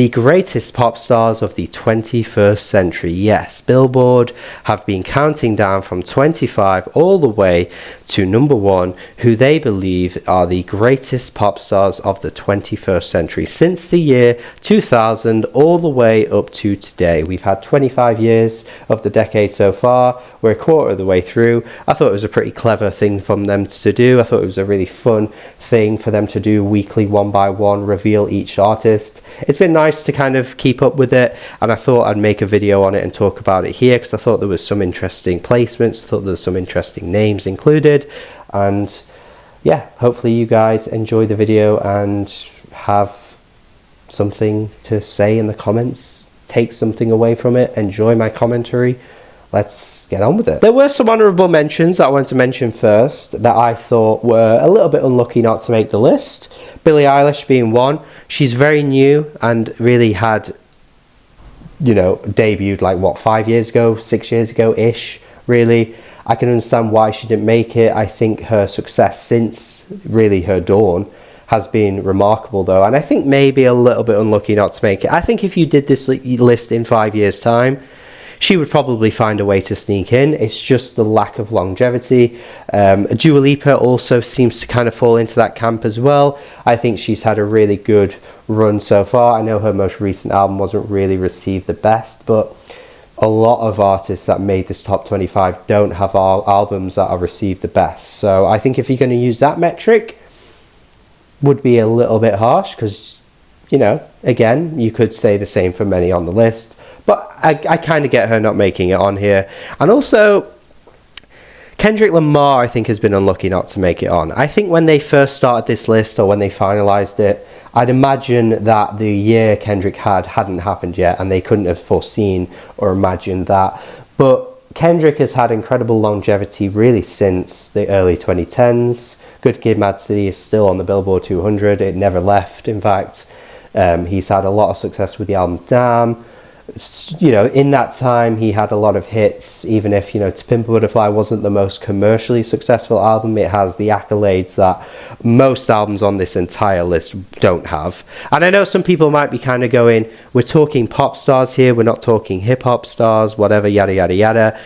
the greatest pop stars of the 21st century. Yes, Billboard have been counting down from 25 all the way to number 1, who they believe are the greatest pop stars of the 21st century since the year 2000 all the way up to today. We've had 25 years of the decade so far. We're a quarter of the way through. I thought it was a pretty clever thing from them to do. I thought it was a really fun thing for them to do, weekly, one by one, reveal each artist. It's been nice to kind of keep up with it, and I thought I'd make a video on it and talk about it here because I thought there was some interesting placements, I thought there was some interesting names included, and yeah, hopefully you guys enjoy the video and have something to say in the comments, take something away from it, enjoy my commentary. Let's get on with it. There were some honourable mentions that I wanted to mention first that I thought were a little bit unlucky not to make the list. Billie Eilish being one. She's very new and really had, you know, debuted like what, 5 years ago, 6 years ago ish, really. I can understand why she didn't make it. I think her success since really her dawn has been remarkable though, and I think maybe a little bit unlucky not to make it. I think if you did this list in 5 years time, she would probably find a way to sneak in. It's just the lack of longevity. Dua Lipa also seems to kind of fall into that camp as well. I think she's had a really good run so far. I know her most recent album wasn't really received the best, but a lot of artists that made this top 25 don't have albums that are received the best. So I think if you're going to use that metric, would be a little bit harsh because, you know, again, you could say the same for many on the list. But I kind of get her not making it on here. And also, Kendrick Lamar, I think, has been unlucky not to make it on. I think when they first started this list or when they finalised it, I'd imagine that the year Kendrick hadn't happened yet and they couldn't have foreseen or imagined that. But Kendrick has had incredible longevity really since the early 2010s. Good Kid, Mad City is still on the Billboard 200. It never left, in fact. He's had a lot of success with the album Damn. You know, in that time he had a lot of hits, even if, you know, To Pimp a Butterfly wasn't the most commercially successful album. It has the accolades that most albums on this entire list don't have. And I know some people might be kind of going, we're talking pop stars here, we're not talking hip-hop stars, whatever, yada yada yada.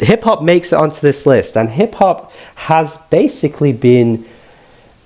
Hip-hop makes it onto this list, and hip-hop has basically been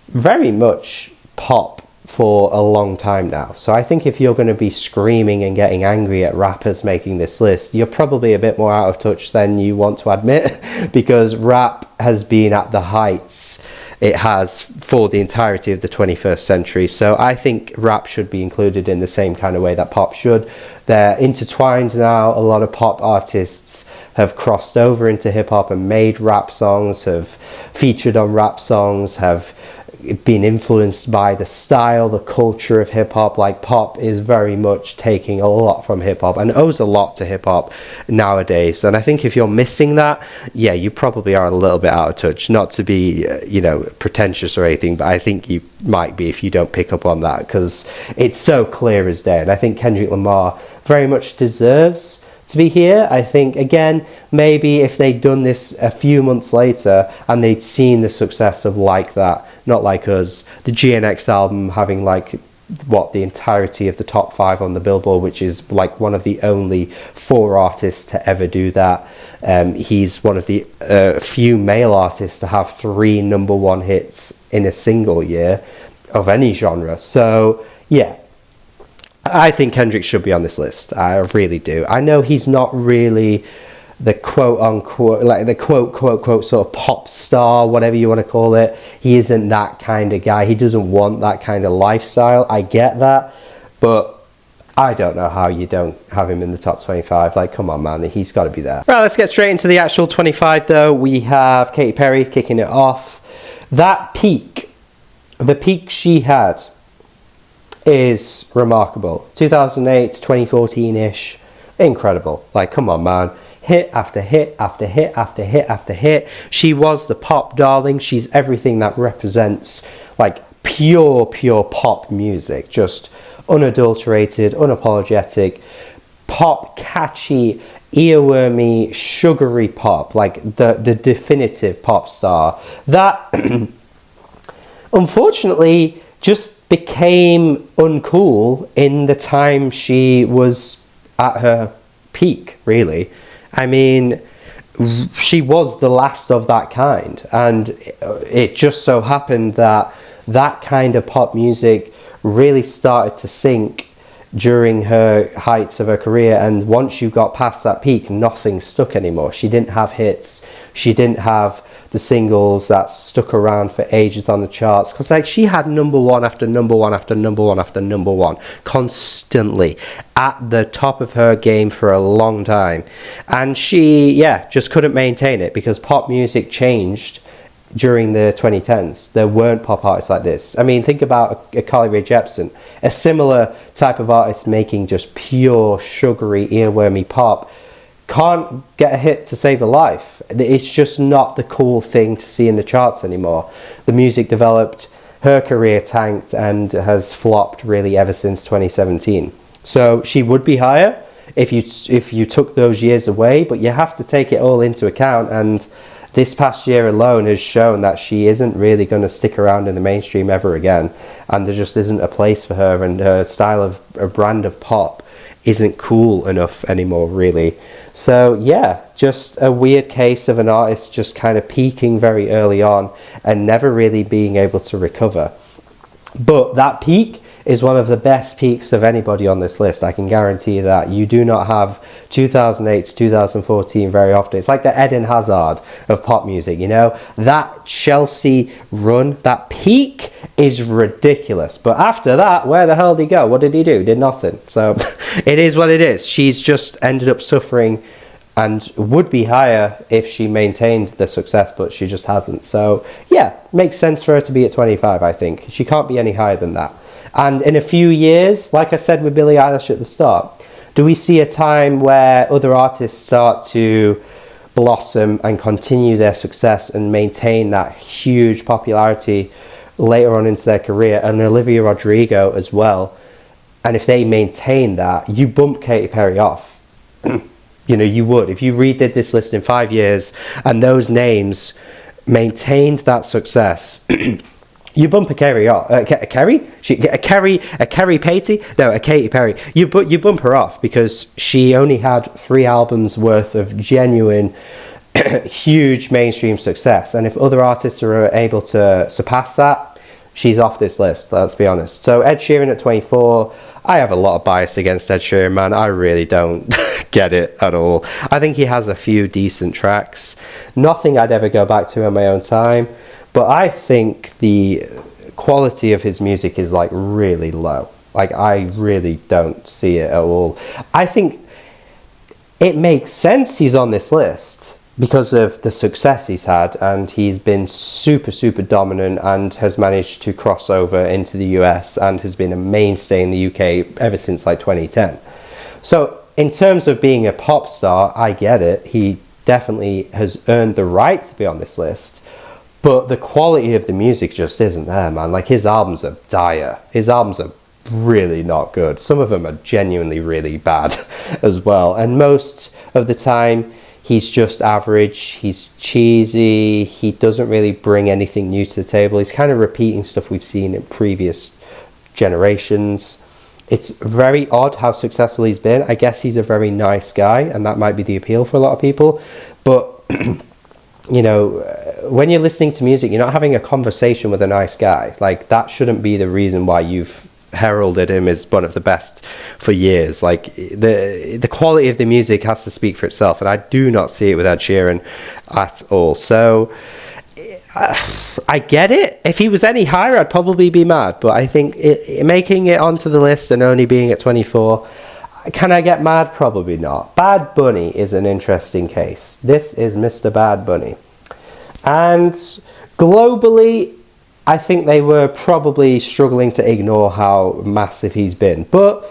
very much pop for a long time now. So I think if you're going to be screaming and getting angry at rappers making this list, you're probably a bit more out of touch than you want to admit, because rap has been at the heights it has for the entirety of the 21st century. So I think rap should be included in the same kind of way that pop should. They're intertwined now. A lot of pop artists have crossed over into hip-hop and made rap songs, have featured on rap songs, have been influenced by the style, the culture of hip-hop. Like, pop is very much taking a lot from hip-hop and owes a lot to hip-hop nowadays. And I think if you're missing that, yeah, you probably are a little bit out of touch. Not to be you know, pretentious or anything, but I think you might be if you don't pick up on that, because it's so clear as day. And I think Kendrick Lamar very much deserves to be here. I think, again, maybe if they'd done this a few months later and they'd seen the success of Like That, Not Like Us, the GNX album having like what, the entirety of the top 5 on the Billboard, which is like one of the only 4 artists to ever do that. He's one of the few male artists to have 3 number 1 hits in a single year of any genre. So yeah, I think Kendrick should be on this list. I really do. I know he's not really the quote-unquote, like the quote sort of pop star, whatever you want to call it. He isn't that kind of guy. He doesn't want that kind of lifestyle. I get that. But I don't know how you don't have him in the top 25. Like, come on, man. He's got to be there. Right, let's get straight into the actual 25, though. We have Katy Perry kicking it off. That peak, the peak she had, is remarkable. 2008, 2014-ish. Incredible. Like, come on, man. Hit after hit after hit after hit after hit. She was the pop darling. She's everything that represents like pure pop music. Just unadulterated, unapologetic pop, catchy, earwormy, sugary pop. Like the definitive pop star that unfortunately just became uncool in the time she was at her peak, really. I mean, she was the last of that kind, and it just so happened that that kind of pop music really started to sink during her heights of her career, and once you got past that peak, nothing stuck anymore. She didn't have hits, she didn't have the singles that stuck around for ages on the charts, because like she had number one after number one after number one after number one constantly at the top of her game for a long time, and she just couldn't maintain it because pop music changed during the 2010s. There weren't pop artists like this. I mean, think about a Carly Rae Jepsen, a similar type of artist making just pure sugary earwormy pop, can't get a hit to save a life. It's just not the cool thing to see in the charts anymore. The music developed, her career tanked, and has flopped really ever since 2017. So she would be higher if you took those years away, but you have to take it all into account, and this past year alone has shown that she isn't really going to stick around in the mainstream ever again, and there just isn't a place for her, and her style of a brand of pop isn't cool enough anymore, really. So yeah, just a weird case of an artist just kind of peaking very early on and never really being able to recover. But that peak is one of the best peaks of anybody on this list. I can guarantee you that. You do not have 2008 to 2014 very often. It's like the Eden Hazard of pop music, you know? That Chelsea run, that peak is ridiculous. But after that, where the hell did he go? What did he do? Did nothing. So it is what it is. She's just ended up suffering and would be higher if she maintained the success, but she just hasn't. So yeah, makes sense for her to be at 25, I think. She can't be any higher than that. And in a few years, like I said with Billie Eilish at the start, do we see a time where other artists start to blossom and continue their success and maintain that huge popularity later on into their career, and Olivia Rodrigo as well? And if they maintain that, you bump Katy Perry off. You know, you would. If you redid this list in 5 years and those names maintained that success, you bump a Katy off. A Katy Perry. You bump her off because she only had 3 albums worth of genuine, huge mainstream success. And if other artists are able to surpass that, she's off this list, let's be honest. So Ed Sheeran at 24, I have a lot of bias against Ed Sheeran, man. I really don't get it at all. I think he has a few decent tracks. Nothing I'd ever go back to in my own time. But I think the quality of his music is like really low. Like I really don't see it at all. I think it makes sense he's on this list because of the success he's had, and he's been super, super dominant and has managed to cross over into the US and has been a mainstay in the UK ever since like 2010. So in terms of being a pop star, I get it. He definitely has earned the right to be on this list. But the quality of the music just isn't there, man. Like, his albums are dire. His albums are really not good. Some of them are genuinely really bad as well. And most of the time, he's just average. He's cheesy. He doesn't really bring anything new to the table. He's kind of repeating stuff we've seen in previous generations. It's very odd how successful he's been. I guess he's a very nice guy, and that might be the appeal for a lot of people. But you know, when you're listening to music, you're not having a conversation with a nice guy. Like, that shouldn't be the reason why you've heralded him as one of the best for years. Like, the quality of the music has to speak for itself, and I do not see it with Ed Sheeran at all. So I get it. If he was any higher, I'd probably be mad. But I think making it onto the list and only being at 24, can I get mad? Probably not. Bad Bunny is an interesting case. This is Mr. Bad Bunny. And globally, I think they were probably struggling to ignore how massive he's been. But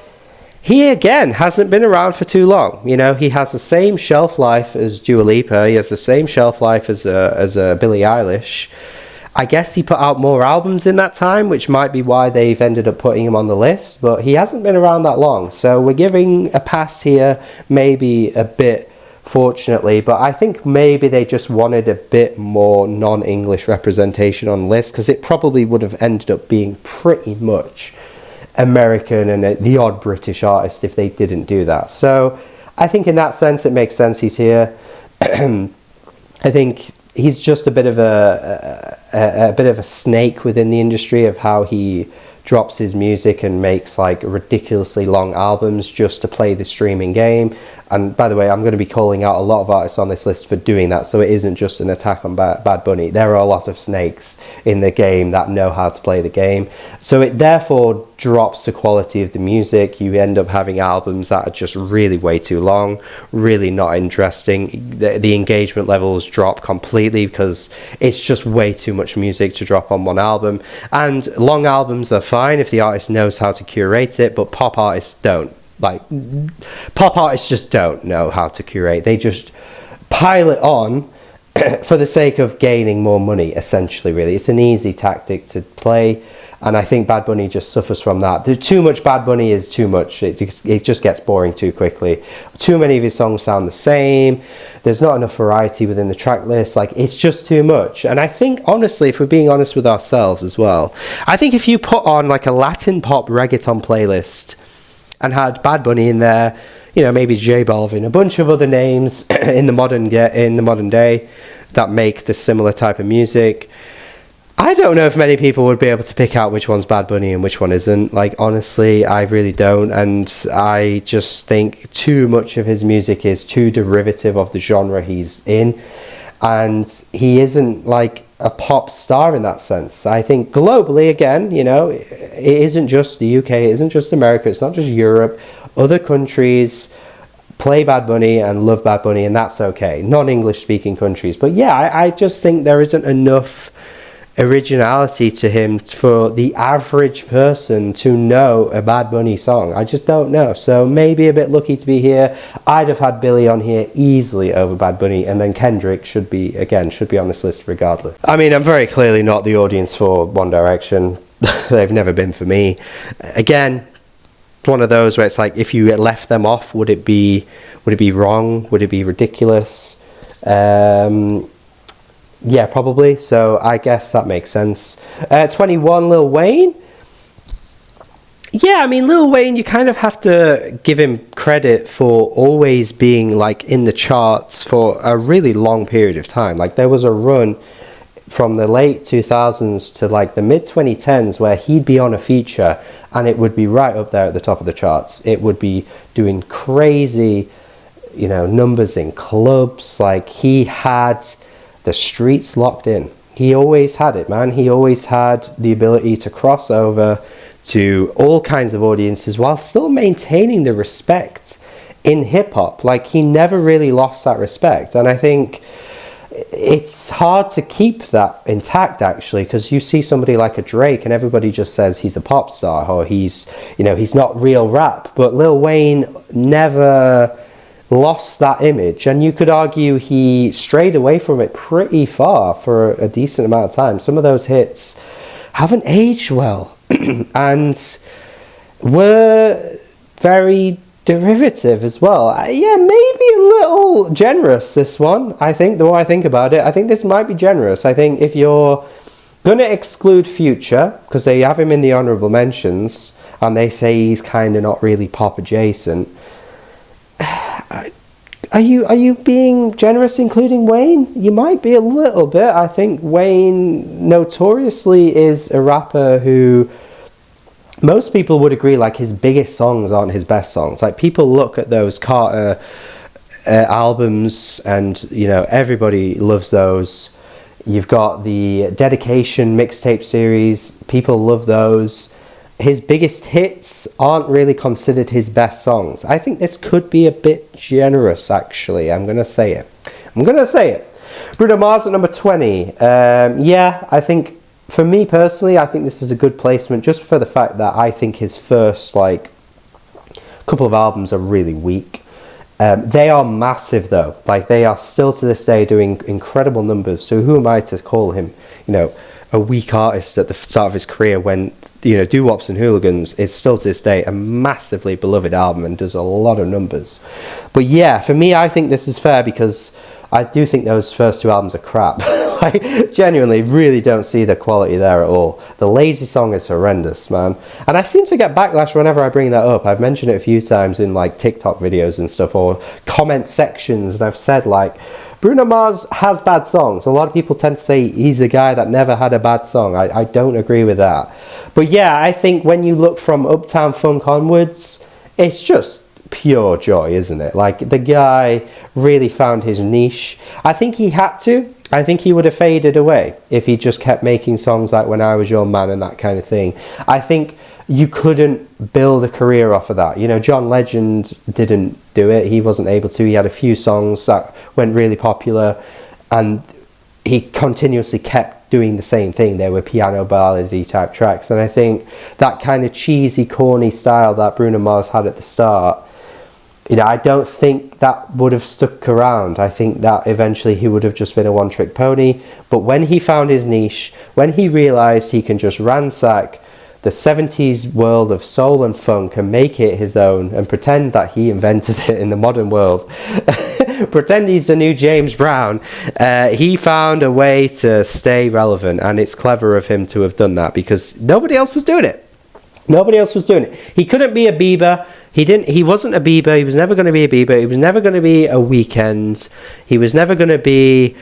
he, again, hasn't been around for too long. You know, he has the same shelf life as Dua Lipa. He has the same shelf life as Billie Eilish. I guess he put out more albums in that time, which might be why they've ended up putting him on the list, but he hasn't been around that long. So we're giving a pass here, maybe a bit fortunately. But I think maybe they just wanted a bit more non-English representation on the list, because it probably would have ended up being pretty much American and the odd British artist if they didn't do that. So I think in that sense it makes sense he's here. I think he's just a bit of a snake within the industry of how he drops his music and makes like ridiculously long albums just to play the streaming game. And by the way, I'm going to be calling out a lot of artists on this list for doing that, so it isn't just an attack on Bad Bunny. There are a lot of snakes in the game that know how to play the game, so it therefore drops the quality of the music. You end up having albums that are just really way too long, really not interesting. The engagement levels drop completely because it's just way too much music to drop on one album. And long albums are fine if the artist knows how to curate it, but pop artists don't. Like, pop artists just don't know how to curate. They just pile it on for the sake of gaining more money, essentially, really. It's an easy tactic to play, and I think Bad Bunny just suffers from that. Too much Bad Bunny is too much. It just gets boring too quickly. Too many of his songs sound the same. There's not enough variety within the track list. Like, it's just too much. And I think, honestly, if we're being honest with ourselves as well, I think if you put on, like, a Latin pop reggaeton playlist and had Bad Bunny in there, you know, maybe J Balvin, a bunch of other names in the modern day that make the similar type of music, I don't know if many people would be able to pick out which one's Bad Bunny and which one isn't. Like, honestly, I really don't. And I just think too much of his music is too derivative of the genre he's in. And he isn't like a pop star in that sense. I think globally, again, you know, it isn't just the UK, it isn't just America, it's not just Europe. Other countries play Bad Bunny and love Bad Bunny, and that's okay. Non-English speaking countries. But yeah, I just think there isn't enough originality to him for the average person to know a Bad Bunny song. I just don't know. So maybe a bit lucky to be here. I'd have had Billy on here easily over Bad Bunny, and then Kendrick should be on this list regardless. I mean, I'm very clearly not the audience for One Direction. They've never been for me. Again, one of those where it's like, if you left them off, would it be wrong? Would it be ridiculous? Yeah, probably. So I guess that makes sense. 21, Lil Wayne. Yeah, I mean, Lil Wayne, you kind of have to give him credit for always being like in the charts for a really long period of time. Like, there was a run from the late 2000s to like the mid 2010s where he'd be on a feature and it would be right up there at the top of the charts. It would be doing crazy, you know, numbers in clubs. Like, he had the streets locked in. He always had it, man. He always had the ability to cross over to all kinds of audiences while still maintaining the respect in hip-hop. Like, he never really lost that respect. And I think it's hard to keep that intact, actually, because you see somebody like a Drake and everybody just says he's a pop star or he's, you know, he's not real rap. But Lil Wayne never lost that image, and you could argue he strayed away from it pretty far for a decent amount of time. Some of those hits haven't aged well and were very derivative as well. Yeah, maybe a little generous, this one. I think the more I think about it, I think this might be generous. I think if you're gonna exclude Future, because they have him in the honorable mentions and they say he's kind of not really pop adjacent, Are you being generous including Wayne? You might be a little bit. I think Wayne notoriously is a rapper who most people would agree, like, his biggest songs aren't his best songs. Like, people look at those Carter albums and, you know, everybody loves those. You've got the Dedication mixtape series. People love those. His biggest hits aren't really considered his best songs. I think this could be a bit generous, actually. I'm going to say it. Bruno Mars at number 20. Yeah, I think, for me personally, I think this is a good placement just for the fact that I think his first, like, couple of albums are really weak. They are massive, though. Like, they are still to this day doing incredible numbers. So who am I to call him, you know, a weak artist at the start of his career when Doo-Wops and Hooligans is still to this day a massively beloved album and does a lot of numbers. But yeah, for me, I think this is fair because I do think those first two albums are crap. I genuinely really don't see the quality there at all. The Lazy Song is horrendous, man. And I seem to get backlash whenever I bring that up. I've mentioned it a few times in like TikTok videos and stuff, or comment sections, and I've said like, Bruno Mars has bad songs. A lot of people tend to say he's the guy that never had a bad song. I don't agree with that. But yeah, I think when you look from Uptown Funk onwards, it's just pure joy, isn't it? Like, the guy really found his niche. I think he had to. I think he would have faded away if he just kept making songs like When I Was Your Man and that kind of thing. I think you couldn't build a career off of that. John Legend didn't do it. He wasn't able to. He had a few songs that went really popular, and he continuously kept doing the same thing. They were piano ballady type tracks. And I think that kind of cheesy, corny style that Bruno Mars had at the start, I don't think that would have stuck around. I think that eventually he would have just been a one-trick pony. But when he found his niche, when he realised he can just ransack the 70s world of soul and funk and make it his own and pretend that he invented it in the modern world, pretend he's the new James Brown, he found a way to stay relevant, and it's clever of him to have done that because nobody else was doing it. Nobody else was doing it. He couldn't be a Bieber. He wasn't a Bieber. He was never going to be a Bieber. He was never going to be a Weeknd. He was never going to be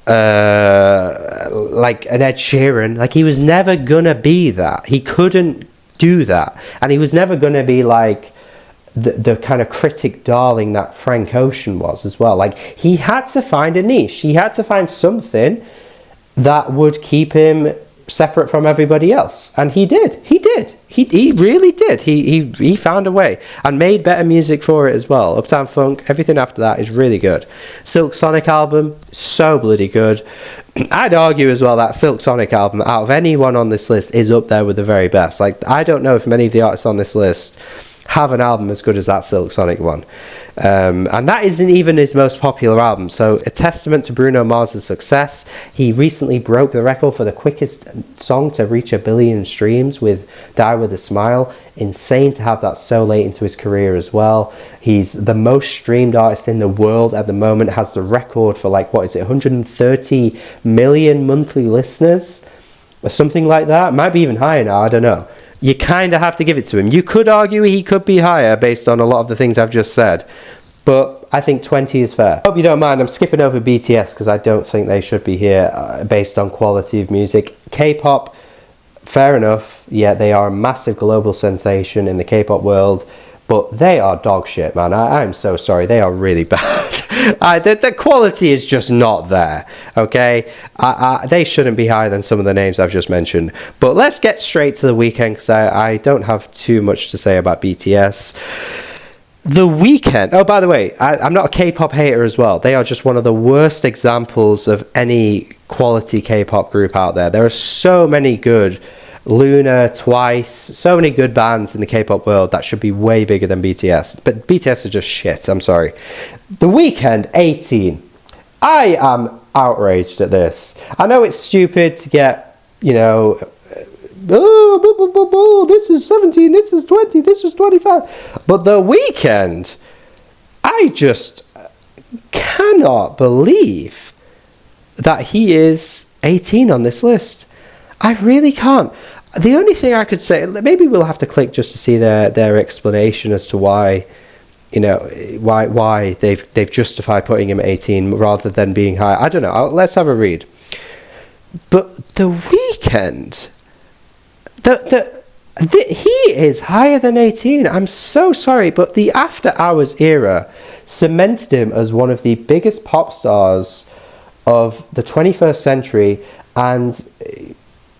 like an Ed Sheeran. Like, he was never going to be that. He couldn't do that. And he was never going to be like the kind of critic darling that Frank Ocean was as well. Like, he had to find a niche. He had to find something that would keep him separate from everybody else, and he did. He really did. He found a way and made better music for it as well. Uptown Funk, everything after that is really good. Silk Sonic album, so bloody good. I'd argue as well that Silk Sonic album, out of anyone on this list, is up there with the very best. Like, I don't know if many of the artists on this list have an album as good as that Silk Sonic one. And that isn't even his most popular album, so a testament to Bruno Mars' success. He recently broke the record for the quickest song to reach 1 billion streams with Die With A Smile. Insane to have that so late into his career as well. He's the most streamed artist in the world at the moment, has the record for 130 million monthly listeners or something like that. Might be even higher now, I don't know. You kind of have to give it to him. You could argue he could be higher based on a lot of the things I've just said, but I think 20 is fair. Hope you don't mind, I'm skipping over BTS because I don't think they should be here based on quality of music. K-pop, fair enough. Yeah, they are a massive global sensation in the K-pop world, but they are dog shit, man. I'm so sorry. They are really bad. The quality is just not there, okay? They shouldn't be higher than some of the names I've just mentioned. But let's get straight to The Weeknd, because I don't have too much to say about BTS. The Weeknd. Oh, by the way, I'm not a K-pop hater as well. They are just one of the worst examples of any quality K-pop group out there. There are so many good Luna, Twice, so many good bands in the K-pop world that should be way bigger than BTS. But BTS are just shit, I'm sorry. The Weeknd, 18. I am outraged at this. I know it's stupid to get, this is 17, this is 20, this is 25. But The Weeknd, I just cannot believe that he is 18 on this list. I really can't. The only thing I could say, maybe we'll have to click just to see their explanation as to why, why they've justified putting him at 18 rather than being high. I don't know. Let's have a read. But The Weeknd, he is higher than 18. I'm so sorry, but the After Hours era cemented him as one of the biggest pop stars of the 21st century, and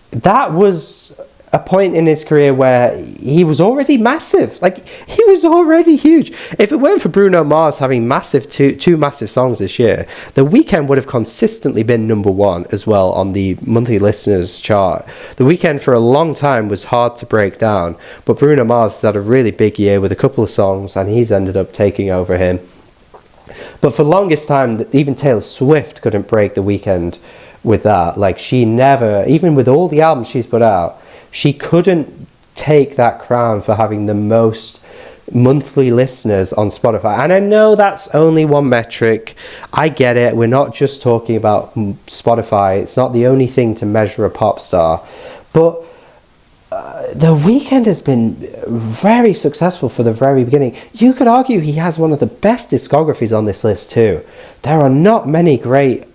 that was a point in his career where he was already massive. Like, he was already huge. If it weren't for Bruno Mars having two massive songs this year, The Weeknd would have consistently been number one as well on the monthly listeners chart. The Weeknd for a long time was hard to break down, but Bruno Mars has had a really big year with a couple of songs, and he's ended up taking over him. But for the longest time, even Taylor Swift couldn't break The Weeknd with that. Like, she never, even with all the albums she's put out, she couldn't take that crown for having the most monthly listeners on Spotify. And I know that's only one metric. I get it. We're not just talking about Spotify. It's not the only thing to measure a pop star. But The Weeknd has been very successful for the very beginning. You could argue he has one of the best discographies on this list too. There are not many great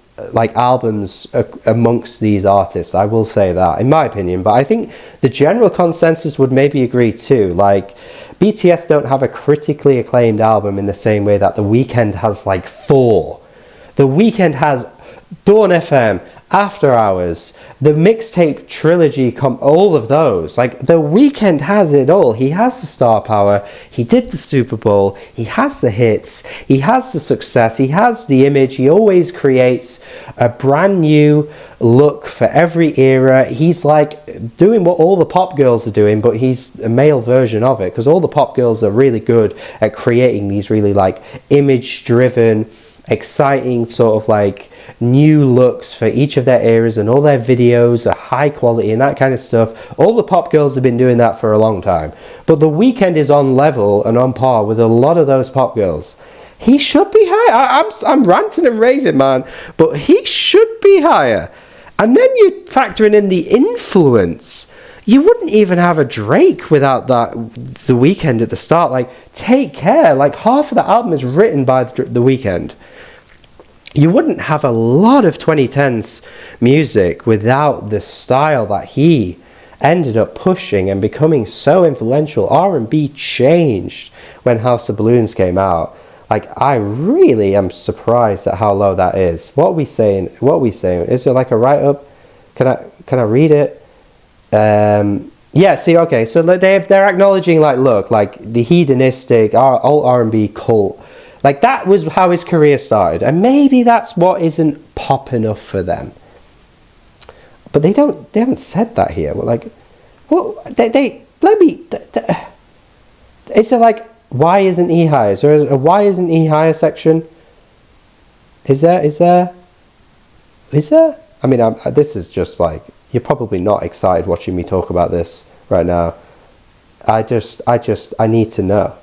albums amongst these artists, I will say that, in my opinion. But I think the general consensus would maybe agree too. BTS don't have a critically acclaimed album in the same way that The Weeknd has 4. The Weeknd has Dawn FM, After Hours, the mixtape trilogy, all of those. The Weeknd has it all. He has the star power. He did the Super Bowl. He has the hits. He has the success. He has the image. He always creates a brand new look for every era. He's doing what all the pop girls are doing, but he's a male version of it, because all the pop girls are really good at creating these really image driven, exciting sort of new looks for each of their eras, and all their videos are high quality and that kind of stuff. All the pop girls have been doing that for a long time, but The Weeknd is on level and on par with a lot of those pop girls. He should be higher. I'm ranting and raving, man, but he should be higher. And then you're factoring in the influence. You wouldn't even have a Drake without The Weeknd at the start. Take Care, half of the album is written by The Weeknd. You wouldn't have a lot of 2010s music without the style that he ended up pushing and becoming so influential. R&B changed when House of Balloons came out. I really am surprised at how low that is. What are we saying? Is there a write-up? Can I read it? Yeah, see, okay, so they're acknowledging the hedonistic alt R&B cult. That was how his career started, and maybe that's what isn't pop enough for them. But they haven't said that here. What is there why isn't he higher? Is there a why isn't he higher section? Is there? I mean, this is just you're probably not excited watching me talk about this right now. I need to know.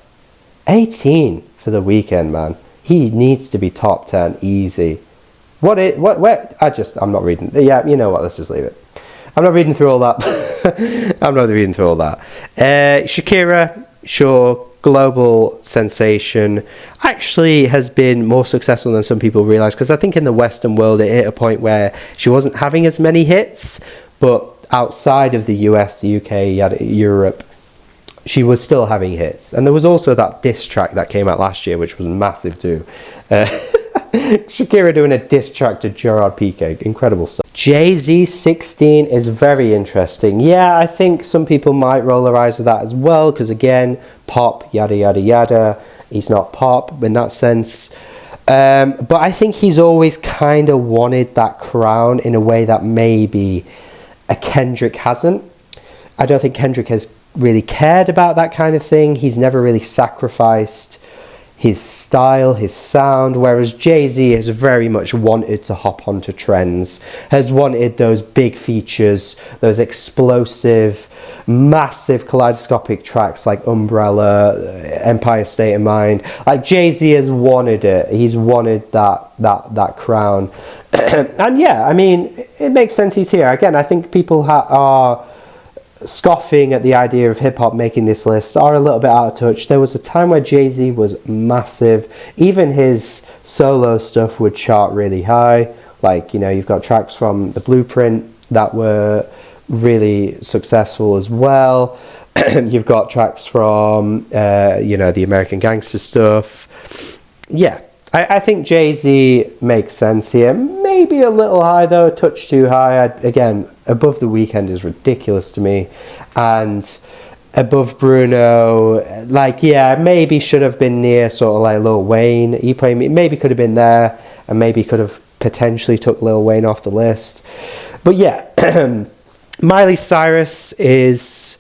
18 for The Weeknd, man. He needs to be top 10 easy. I'm not reading. Yeah, you know what? Let's just leave it. I'm not reading through all that. Shakira, sure, global sensation. Actually has been more successful than some people realize, because I think in the Western world it hit a point where she wasn't having as many hits, but outside of the US, the UK, Europe, she was still having hits. And there was also that diss track that came out last year, which was massive too. Shakira doing a diss track to Gerard Piqué. Incredible stuff. Jay-Z 16 is very interesting. Yeah, I think some people might roll their eyes at that as well, because again, pop, yada, yada, yada. He's not pop in that sense. But I think he's always kind of wanted that crown in a way that maybe a Kendrick hasn't. I don't think Kendrick has really cared about that kind of thing. He's never really sacrificed his style, his sound, whereas Jay-Z has very much wanted to hop onto trends, has wanted those big features, those explosive, massive kaleidoscopic tracks like Umbrella, Empire State of Mind. Jay-Z has wanted it. He's wanted that crown. And yeah, I mean, it makes sense he's here. Again, I think people are scoffing at the idea of hip-hop making this list, are a little bit out of touch. There was a time where Jay-Z was massive. Even his solo stuff would chart really high. You've got tracks from The Blueprint that were really successful as well. You've got tracks from the American Gangster stuff. Yeah, I think Jay-Z makes sense here. Maybe a little high though, a touch too high. Again, above The Weeknd is ridiculous to me. And above Bruno, maybe should have been near sort of Lil Wayne. He maybe could have been there, and maybe could have potentially took Lil Wayne off the list. But yeah, Miley Cyrus is...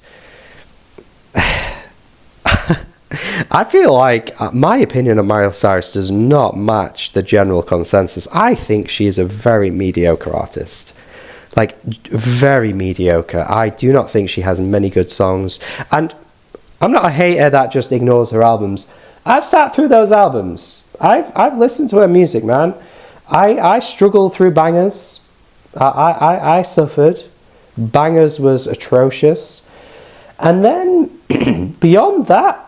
I feel my opinion of Miley Cyrus does not match the general consensus. I think she is a very mediocre artist. Like, very mediocre. I do not think she has many good songs. And I'm not a hater that just ignores her albums. I've sat through those albums. I've listened to her music, man. I struggled through Bangers. I suffered. Bangers was atrocious. And then, beyond that,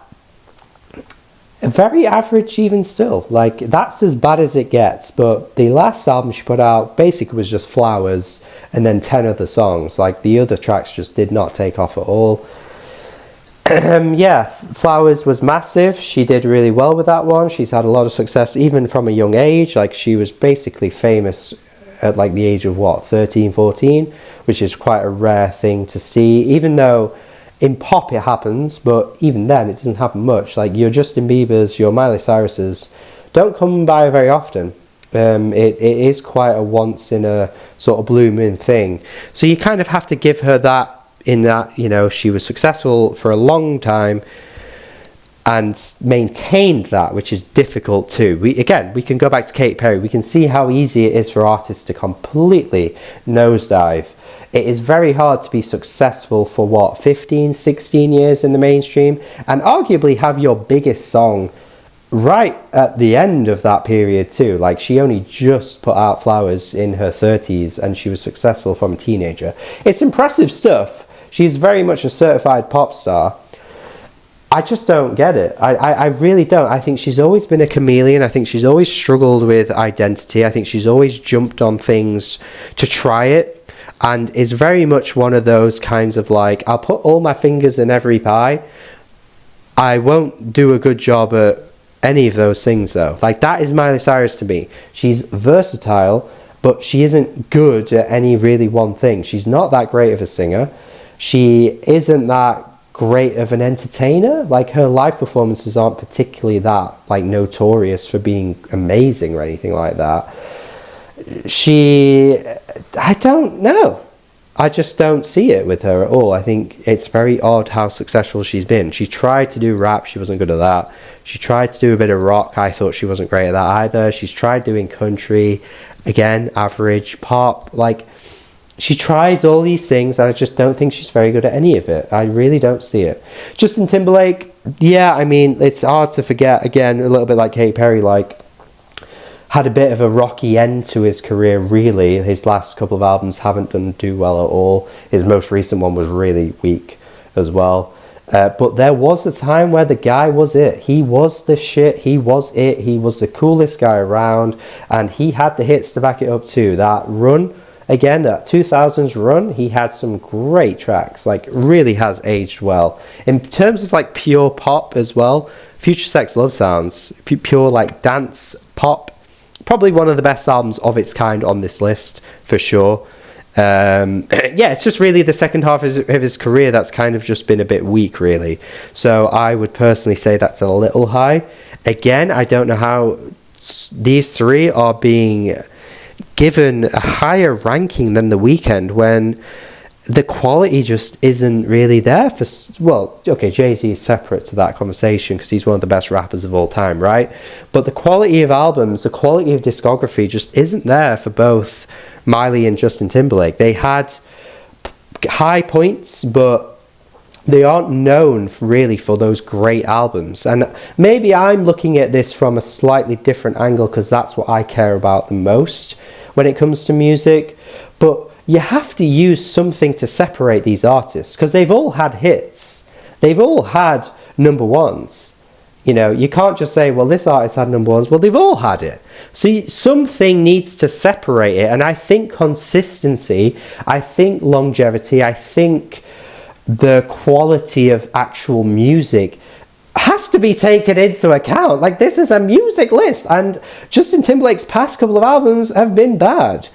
very average even still. Like, that's as bad as it gets. But the last album she put out basically was just Flowers and then 10 other songs. Like, the other tracks just did not take off at all. Yeah, Flowers was massive. She did really well with that one. She's had a lot of success even from a young age. Like, she was basically famous at like the age of 13, 14, which is quite a rare thing to see, even though in pop it happens, but even then it doesn't happen much. Like, your Justin Bieber's, your Miley Cyrus's don't come by very often. It is quite a once in a sort of blue moon thing. So you kind of have to give her that, in that, you know, she was successful for a long time and maintained that, which is difficult too. We can go back to Katy Perry. We can see how easy it is for artists to completely nosedive. It is very hard to be successful for 15, 16 years in the mainstream, and arguably have your biggest song right at the end of that period too. Like, she only just put out Flowers in her 30s and she was successful from a teenager. It's impressive stuff. She's very much a certified pop star. I just don't get it. I really don't. I think she's always been a chameleon. I think she's always struggled with identity. I think she's always jumped on things to try it, and is very much one of those kinds of like, I'll put all my fingers in every pie. I won't do a good job at any of those things though. Like, that is Miley Cyrus to me. She's versatile, but she isn't good at any really one thing. She's not that great of a singer. She isn't that great of an entertainer. Like, her live performances aren't particularly that like notorious for being amazing or anything like that. I don't know. I just don't see it with her at all. I think it's very odd how successful she's been. She tried to do rap, she wasn't good at that. She tried to do a bit of rock, I thought she wasn't great at that either. She's tried doing country, again, average. Pop, like, she tries all these things, and I just don't think she's very good at any of it. I really don't see it. Justin Timberlake, yeah, I mean, it's hard to forget, again, a little bit like Katy Perry, like, had a bit of a rocky end to his career, really. His last couple of albums haven't do well at all. His most recent one was really weak as well. But there was a time where the guy was it. He was the shit. He was it. He was the coolest guy around. And he had the hits to back it up too. That run, again, that 2000s run, he had some great tracks. Like, really has aged well. In terms of like pure pop as well, Future Sex Love Sounds, pure like dance pop, probably one of the best albums of its kind on this list, for sure. Yeah, it's just really the second half of his career that's kind of just been a bit weak, really. So I would personally say that's a little high. Again, I don't know how these three are being given a higher ranking than The Weeknd when the quality just isn't really there for... Well, okay, Jay-Z is separate to that conversation because he's one of the best rappers of all time, right? But the quality of albums, the quality of discography just isn't there for both Miley and Justin Timberlake. They had high points, but they aren't known really for those great albums. And maybe I'm looking at this from a slightly different angle because that's what I care about the most when it comes to music. But you have to use something to separate these artists because they've all had hits. They've all had number ones. You know, you can't just say, well, this artist had number ones. Well, they've all had it. So something needs to separate it. And I think consistency, I think longevity, I think the quality of actual music has to be taken into account. Like, this is a music list. And Justin Timberlake's past couple of albums have been bad.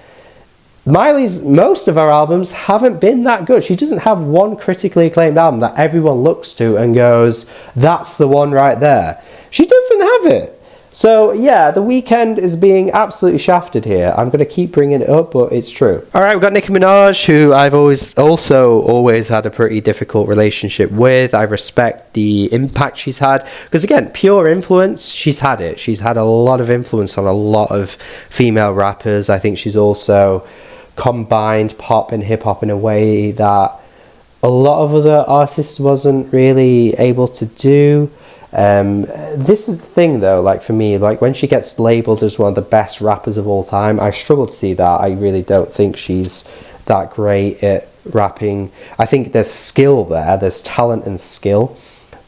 Miley's, most of her albums haven't been that good. She doesn't have one critically acclaimed album that everyone looks to and goes, that's the one right there. She doesn't have it. So yeah, The Weeknd is being absolutely shafted here. I'm going to keep bringing it up, but it's true. All right, we've got Nicki Minaj, who I've always had a pretty difficult relationship with. I respect the impact she's had. Because again, pure influence, she's had it. She's had a lot of influence on a lot of female rappers. I think she's also combined pop and hip-hop in a way that a lot of other artists wasn't really able to do. This is the thing though, like for me, like when she gets labelled as one of the best rappers of all time, I struggle to see that. I really don't think she's that great at rapping. I think there's skill there, there's talent and skill,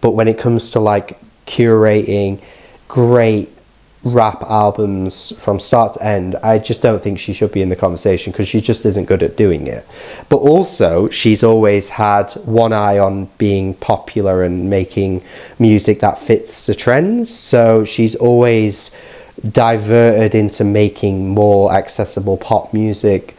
but when it comes to like curating great rap albums from start to end, I just don't think she should be in the conversation, because she just isn't good at doing it. But also, she's always had one eye on being popular and making music that fits the trends, so she's always diverted into making more accessible pop music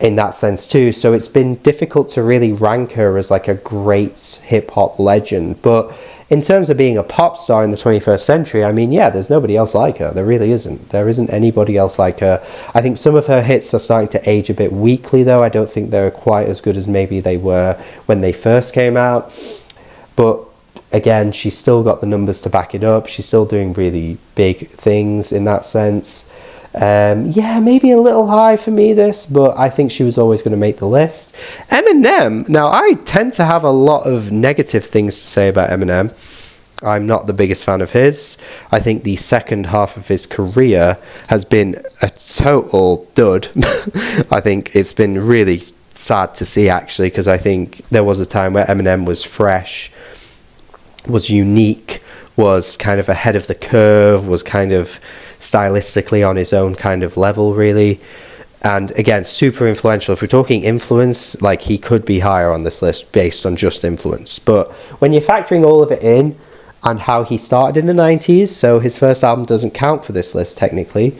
in that sense too. So it's been difficult to really rank her as like a great hip-hop legend. But in terms of being a pop star in the 21st century, I mean, yeah, there's nobody else like her. There really isn't. There isn't anybody else like her. I think some of her hits are starting to age a bit weakly, though. I don't think they're quite as good as maybe they were when they first came out. But again, she's still got the numbers to back it up. She's still doing really big things in that sense. Yeah, maybe a little high for me, this, but I think she was always going to make the list. Eminem. Now, I tend to have a lot of negative things to say about Eminem. I'm not the biggest fan of his. I think the second half of his career has been a total dud. I think it's been really sad to see, actually, because I think there was a time where Eminem was fresh, was unique, was kind of ahead of the curve, was kind of stylistically on his own kind of level, really. And again, super influential. If we're talking influence, like, he could be higher on this list based on just influence. But when you're factoring all of it in, and how he started in the 90s, so his first album doesn't count for this list technically,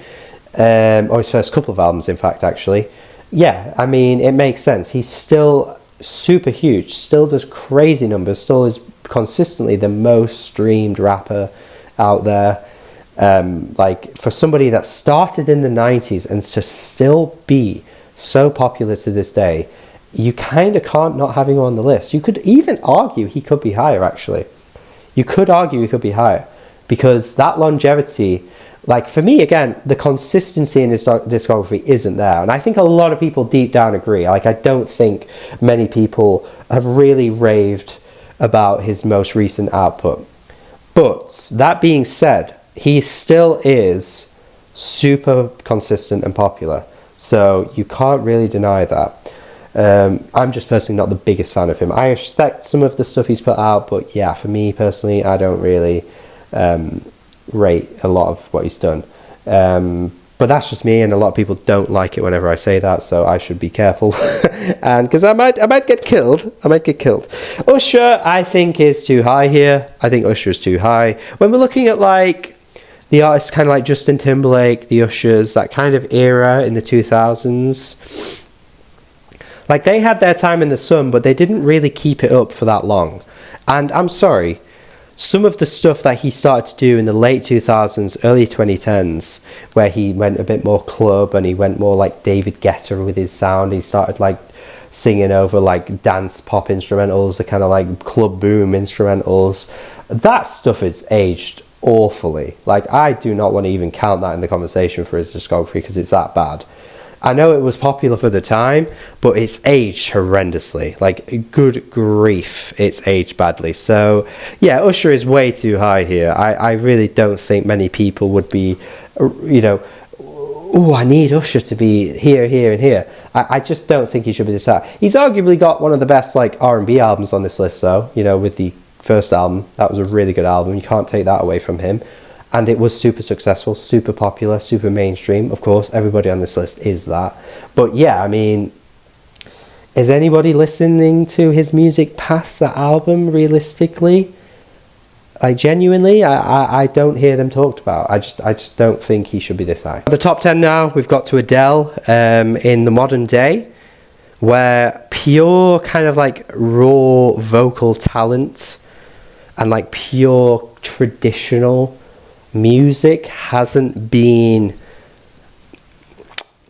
or his first couple of albums, in fact, actually. Yeah, I mean, it makes sense. He's still super huge, still does crazy numbers, still is consistently the most streamed rapper out there. Like, for somebody that started in the 90s and to still be so popular to this day, you kind of can't not have him on the list. You could even argue he could be higher, actually. You could argue he could be higher, because that longevity, like, for me, again, the consistency in his discography isn't there. And I think a lot of people deep down agree. Like, I don't think many people have really raved about his most recent output. But that being said, he still is super consistent and popular. So you can't really deny that. I'm just personally not the biggest fan of him. I respect some of the stuff he's put out, but yeah, for me personally, I don't really rate a lot of what he's done. But that's just me, and a lot of people don't like it whenever I say that, so I should be careful. And because I might get killed. Usher, I think, is too high here. I think Usher is too high. When we're looking at, like, the artists kind of like Justin Timberlake, the Ushers, that kind of era in the 2000s, like, they had their time in the sun, but they didn't really keep it up for that long. And I'm sorry, some of the stuff that he started to do in the late 2000s, early 2010s, where he went a bit more club and he went more like David Guetta with his sound, he started like singing over like dance pop instrumentals, the kind of like club boom instrumentals, that stuff is aged awfully. Like, I do not want to even count that in the conversation for his discography, because it's that bad. I know it was popular for the time, but it's aged horrendously. Like, good grief, it's aged badly. So, yeah, Usher is way too high here. I really don't think many people would be, you know, oh, I need Usher to be here, here, and here. I just don't think he should be this high. He's arguably got one of the best, like, R&B albums on this list, though, you know, with the first album. That was a really good album. You can't take that away from him. And it was super successful, super popular, super mainstream. Of course, everybody on this list is that. But yeah, I mean, is anybody listening to his music past that album, realistically? Like, genuinely, I don't hear them talked about. I just don't think he should be this high. The top 10 now, we've got to Adele in the modern day, where pure kind of like raw vocal talent and like pure traditional music hasn't been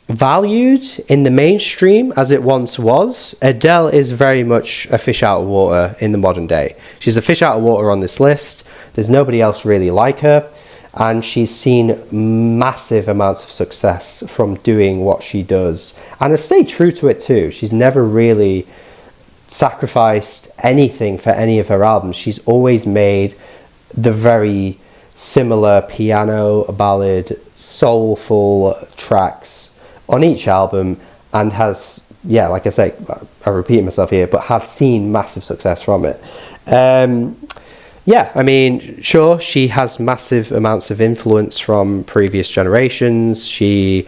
valued in the mainstream as it once was. Adele is very much a fish out of water in the modern day. She's a fish out of water on this list. There's nobody else really like her. and she's seen massive amounts of success from doing what she does, and has stayed true to it too. She's never really sacrificed anything for any of her albums. She's always made the very similar piano, ballad, soulful tracks on each album, and has, yeah, like I say, I repeat myself here, but has seen massive success from it. Yeah, I mean, sure, she has massive amounts of influence from previous generations. She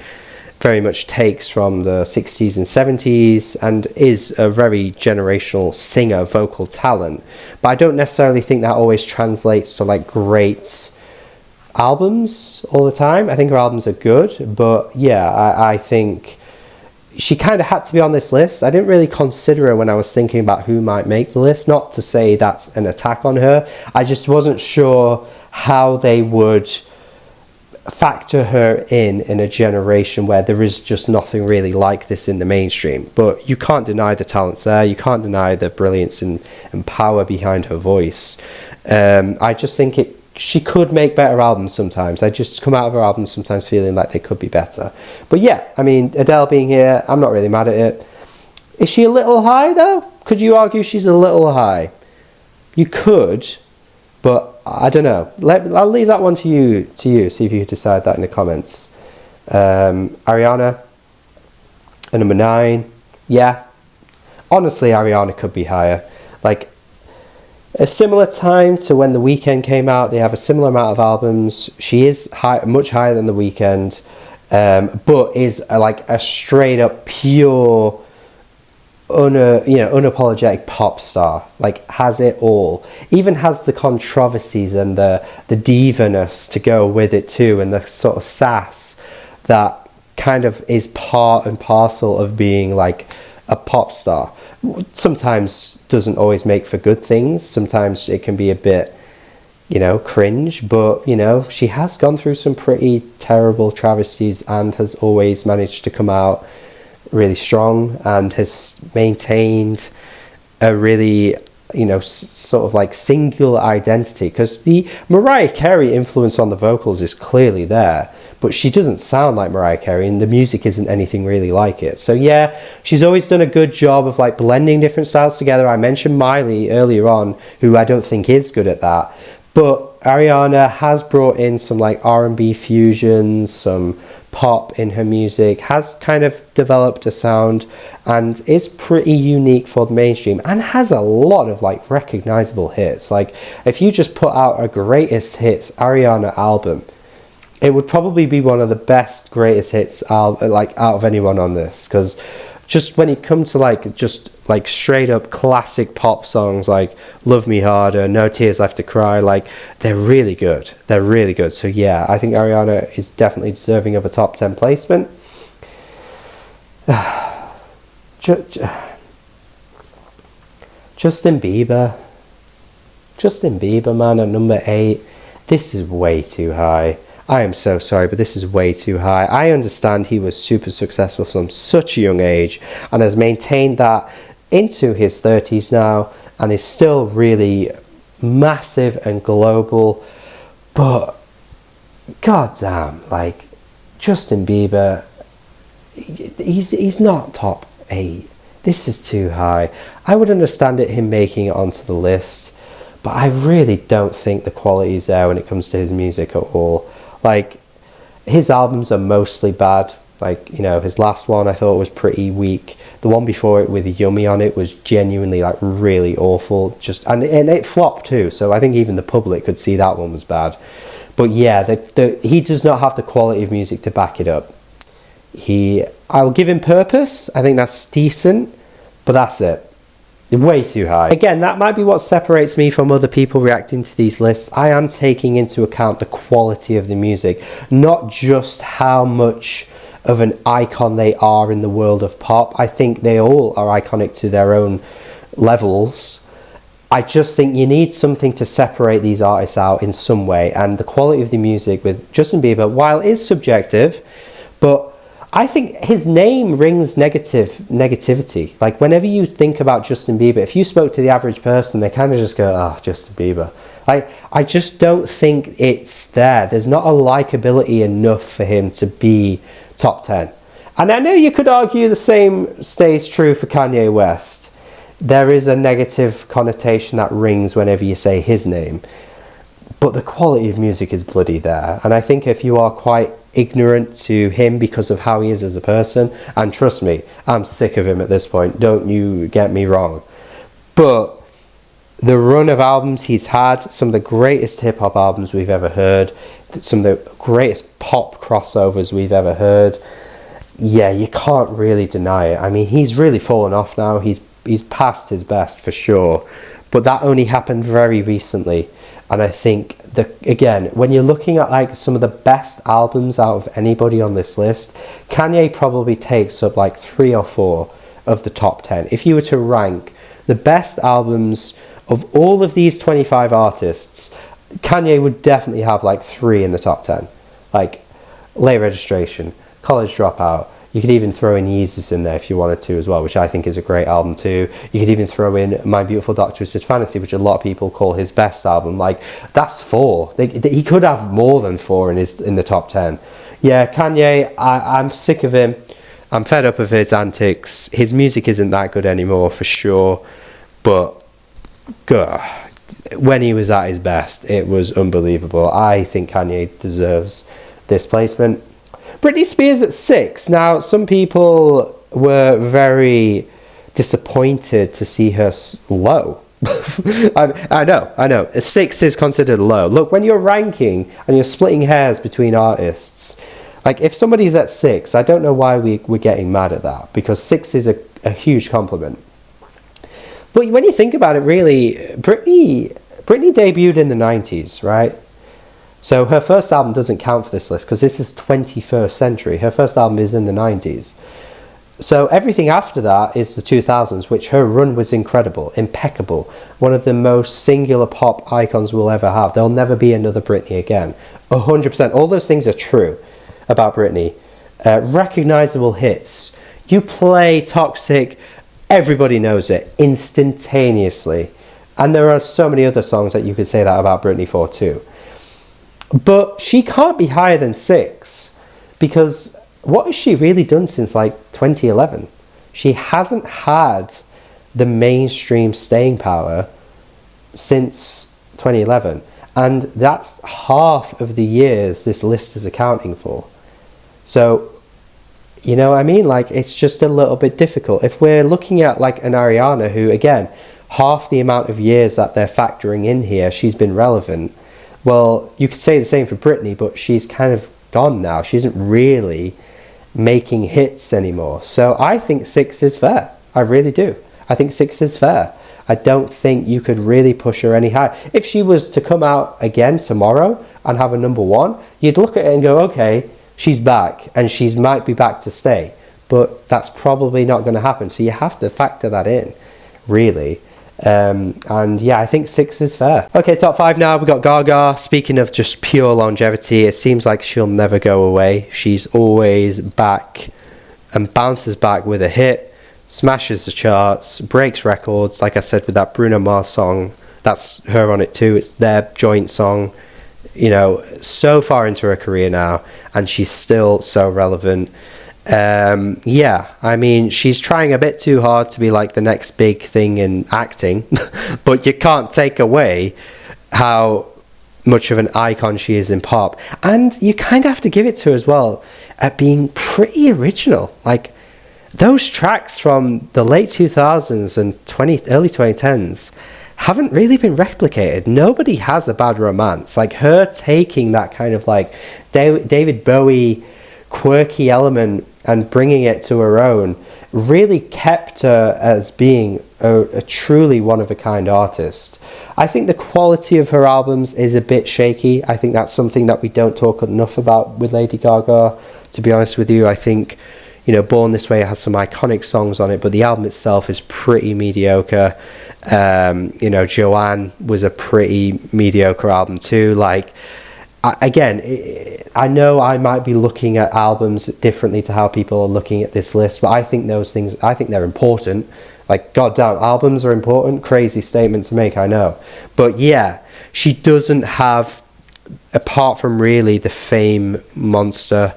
very much takes from the 60s and 70s and is a very generational singer, vocal talent. But I don't necessarily think that always translates to like great albums all the time. I think her albums are good, but yeah, I think she kind of had to be on this list. I didn't really consider her when I was thinking about who might make the list. Not to say that's an attack on her. I just wasn't sure how they would factor her in a generation where there is just nothing really like this in the mainstream. But you can't deny the talent's there. You can't deny the brilliance and power behind her voice. I just think she could make better albums sometimes. I just come out of her albums sometimes feeling like they could be better. But yeah, I mean, Adele being here, I'm not really mad at it. Is she a little high though? Could you argue she's a little high? You could, but I don't know. I'll leave that one to you. See if you could decide that in the comments. Ariana, at number 9. Yeah, honestly, Ariana could be higher. Like, a similar time to when The Weeknd came out, they have a similar amount of albums. She is much higher than The Weeknd, but is like a straight up pure, unapologetic pop star. Like, has it all. Even has the controversies and the diva-ness to go with it too, and the sort of sass that kind of is part and parcel of being like a pop star. Sometimes doesn't always make for good things. Sometimes it can be a bit, cringe, but, she has gone through some pretty terrible travesties and has always managed to come out really strong and has maintained a really, sort of like singular identity, because the Mariah Carey influence on the vocals is clearly there, but she doesn't sound like Mariah Carey and the music isn't anything really like it. So yeah, she's always done a good job of like blending different styles together. I mentioned Miley earlier on, who I don't think is good at that, but Ariana has brought in some like R&B fusions, some pop in her music, has kind of developed a sound and is pretty unique for the mainstream, and has a lot of like recognizable hits. Like, if you just put out a greatest hits Ariana album, it would probably be one of the best greatest hits out of anyone on this, because just when it comes to like just like straight up classic pop songs like Love Me Harder, No Tears Left to Cry, like they're really good. So yeah, I think Ariana is definitely deserving of a top 10 placement. Justin Bieber, man, at number 8. This is way too high. I am so sorry, but this is way too high. I understand he was super successful from such a young age and has maintained that into his 30s now and is still really massive and global. But goddamn, like, Justin Bieber, he's not top 8. This is too high. I would understand him making it onto the list, but I really don't think the quality is there when it comes to his music at all. Like, his albums are mostly bad. Like, his last one I thought was pretty weak. The one before it with Yummy on it was genuinely like really awful. And it flopped too, so I think even the public could see that one was bad. But yeah, he does not have the quality of music to back it up. I'll give him Purpose. I think that's decent, but that's it. Way too high. Again, that might be what separates me from other people reacting to these lists. I am taking into account the quality of the music, not just how much of an icon they are in the world of pop. I think they all are iconic to their own levels. I just think you need something to separate these artists out in some way, and the quality of the music with Justin Bieber, while it is subjective, but I think his name rings negativity. Like, whenever you think about Justin Bieber, if you spoke to the average person, they kind of just go, oh, Justin Bieber. I just don't think it's there. There's not a likability enough for him to be top 10. And I know you could argue the same stays true for Kanye West. There is a negative connotation that rings whenever you say his name. But the quality of music is bloody there. And I think if you are quite ignorant to him because of how he is as a person, and trust me, I'm sick of him at this point, don't you get me wrong. But the run of albums he's had, some of the greatest hip-hop albums we've ever heard, some of the greatest pop crossovers we've ever heard, yeah, you can't really deny it. I mean, he's really fallen off now. He's past his best for sure. But that only happened very recently. And I think, again, when you're looking at like some of the best albums out of anybody on this list, Kanye probably takes up like 3 or 4 of the top 10. If you were to rank the best albums of all of these 25 artists, Kanye would definitely have like 3 in the top 10. Like Late Registration, College Dropout. You could even throw in Yeezus in there if you wanted to as well, which I think is a great album too. You could even throw in My Beautiful Dark Twisted Fantasy, which a lot of people call his best album. Like, that's 4. He could have more than 4 in the top 10. Yeah, Kanye, I'm sick of him. I'm fed up of his antics. His music isn't that good anymore, for sure. But, God, when he was at his best, it was unbelievable. I think Kanye deserves this placement. Britney Spears at 6. Now, some people were very disappointed to see her low. I know. 6 is considered low. Look, when you're ranking and you're splitting hairs between artists, like if somebody's at 6, I don't know why we're getting mad at that, because 6 is a huge compliment. But when you think about it, really, Britney debuted in the 90s, right? So her first album doesn't count for this list because this is 21st century. Her first album is in the 90s. So everything after that is the 2000s, which her run was incredible, impeccable. One of the most singular pop icons we'll ever have. There'll never be another Britney again. 100%. All those things are true about Britney. Recognizable hits. You play Toxic, everybody knows it instantaneously. And there are so many other songs that you could say that about Britney for too. But she can't be higher than 6 because what has she really done since like 2011? She hasn't had the mainstream staying power since 2011. And that's half of the years this list is accounting for. So, you know what I mean? Like, it's just a little bit difficult. If we're looking at like an Ariana who, again, half the amount of years that they're factoring in here, she's been relevant. Well, you could say the same for Britney, but she's kind of gone now. She isn't really making hits anymore. So I think 6 is fair. I really do. I think 6 is fair. I don't think you could really push her any higher. If she was to come out again tomorrow and have a number 1, you'd look at it and go, okay, she's back, and she might be back to stay. But that's probably not going to happen. So you have to factor that in, really. And yeah, I think 6 is fair. Okay, top 5 now. We've got Gaga. Speaking of just pure longevity, it seems like she'll never go away. She's always back and bounces back with a hit, smashes the charts, breaks records. Like I said, with that Bruno Mars song, that's her on it too. It's their joint song. You know, so far into her career now, and she's still so relevant. Yeah, I mean, she's trying a bit too hard to be like the next big thing in acting, but you can't take away how much of an icon she is in pop. And you kind of have to give it to her as well at being pretty original. Like, those tracks from the late 2000s and early 2010s haven't really been replicated. Nobody has a Bad Romance. Like, her taking that kind of like David Bowie quirky element and bringing it to her own really kept her as being a truly one-of-a-kind artist. I think the quality of her albums is a bit shaky. I think that's something that we don't talk enough about with Lady Gaga, to be honest with you. I think, you know, Born This Way has some iconic songs on it, but the album itself is pretty mediocre. You know, Joanne was a pretty mediocre album too. Like, I know I might be looking at albums differently to how people are looking at this list, but I think those things, I think they're important. Like, goddamn, albums are important. Crazy statement to make, I know. But yeah, she doesn't have, apart from really the fame monster,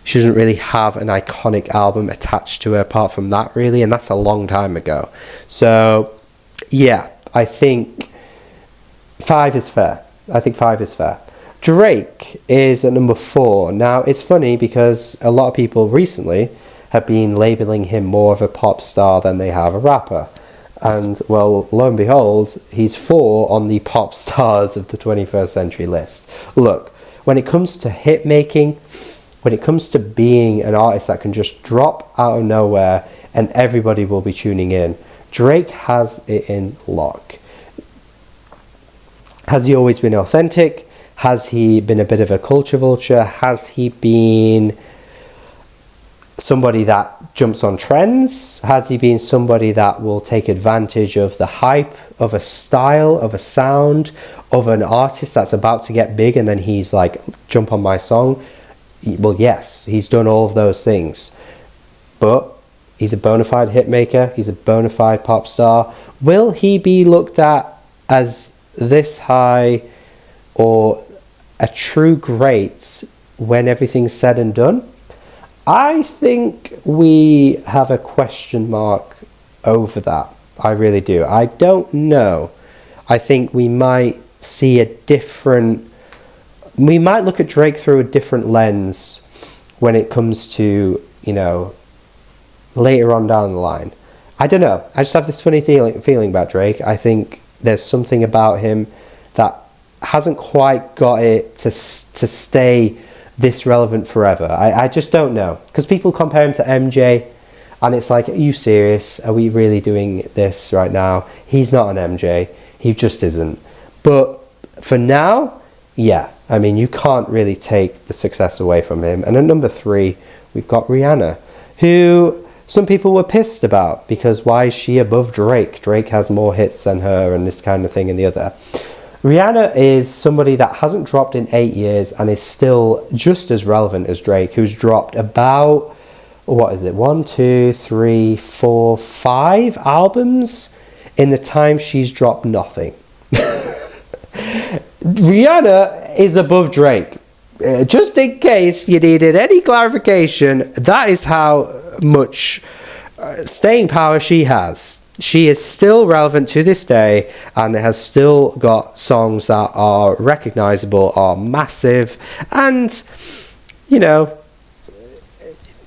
she doesn't really have an iconic album attached to her apart from that, really, and that's a long time ago. So yeah, I think 5 is fair. I think 5 is fair. Drake is at number 4. Now, it's funny because a lot of people recently have been labeling him more of a pop star than they have a rapper. And, well, lo and behold, he's 4 on the pop stars of the 21st century list. Look, when it comes to hit making, when it comes to being an artist that can just drop out of nowhere and everybody will be tuning in, Drake has it in lock. Has he always been authentic? Has he been a bit of a culture vulture? Has he been somebody that jumps on trends? Has he been somebody that will take advantage of the hype of a style, of a sound, of an artist that's about to get big and then he's like, jump on my song? Well, yes, he's done all of those things. But he's a bona fide hit maker. He's a bona fide pop star. Will he be looked at as this high or a true great when everything's said and done? I think we have a question mark over that. I really do. I don't know. I think we might see a different... We might look at Drake through a different lens when it comes to, you know, later on down the line. I don't know. I just have this funny feeling about Drake. I think there's something about him that hasn't quite got it to stay this relevant forever. I just don't know. Because people compare him to MJ, and it's like, are you serious? Are we really doing this right now? He's not an MJ. He just isn't. But for now, yeah. I mean, you can't really take the success away from him. And at number 3, we've got Rihanna, who some people were pissed about because why is she above Drake? Drake has more hits than her and this kind of thing and the other. Rihanna is somebody that hasn't dropped in 8 years and is still just as relevant as Drake, who's dropped about, what is it, 1, 2, 3, 4, 5 albums in the time she's dropped nothing. Rihanna is above Drake. Just in case you needed any clarification, that is how much staying power she has. She is still relevant to this day and has still got songs that are recognizable, are massive, and, you know,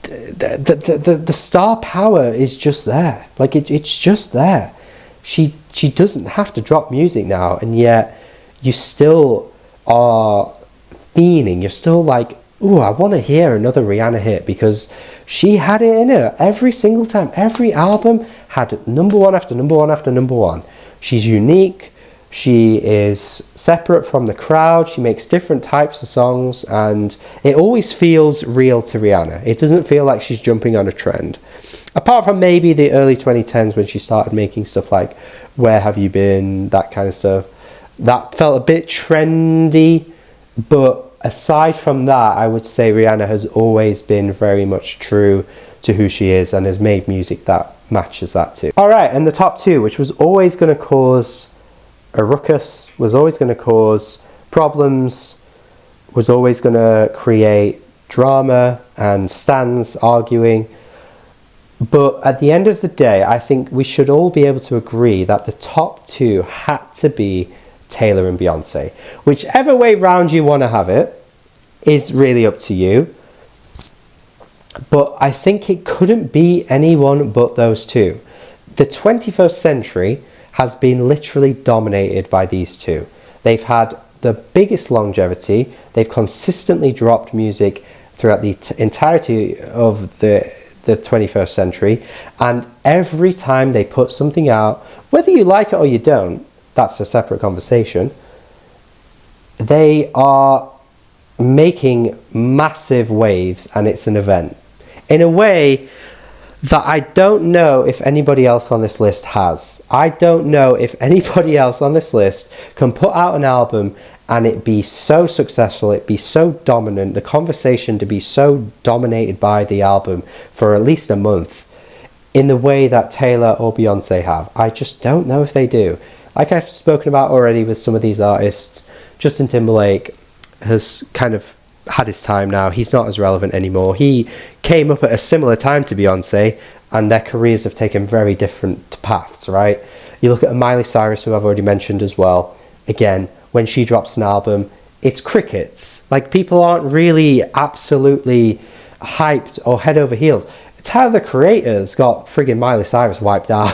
the star power is just there. Like, it's just there. She doesn't have to drop music now, and yet you still are fiending. You're still like, ooh, I want to hear another Rihanna hit, because she had it in her every single time. Every album had number 1 after number 1 after number 1. She's unique. She is separate from the crowd. She makes different types of songs, and it always feels real to Rihanna. It doesn't feel like she's jumping on a trend. Apart from maybe the early 2010s when she started making stuff like Where Have You Been, that kind of stuff. That felt a bit trendy, but aside from that, I would say Rihanna has always been very much true to who she is and has made music that matches that too. All right, and the top 2, which was always going to cause a ruckus, was always going to cause problems, was always going to create drama and stans arguing. But at the end of the day, I think we should all be able to agree that the top 2 had to be Taylor and Beyonce. Whichever way round you want to have it is really up to you. But I think it couldn't be anyone but those 2. The 21st century has been literally dominated by these 2. They've had the biggest longevity. They've consistently dropped music throughout the entirety of the 21st century. And every time they put something out, whether you like it or you don't, that's a separate conversation, they are making massive waves, and it's an event in a way that I don't know if anybody else on this list has. I don't know if anybody else on this list can put out an album and it be so successful, it be so dominant, the conversation to be so dominated by the album for at least a month. in the way that Taylor or Beyonce have. I just don't know if they do. Like I've spoken about already with some of these artists, Justin Timberlake has kind of had his time now. He's not as relevant anymore. He came up at a similar time to Beyonce, and their careers have taken very different paths, right? You look at Miley Cyrus, who I've already mentioned as well. Again, when she drops an album, it's crickets. Like, people aren't really absolutely hyped or head over heels. Tyler, the Creator's got friggin' Miley Cyrus wiped out.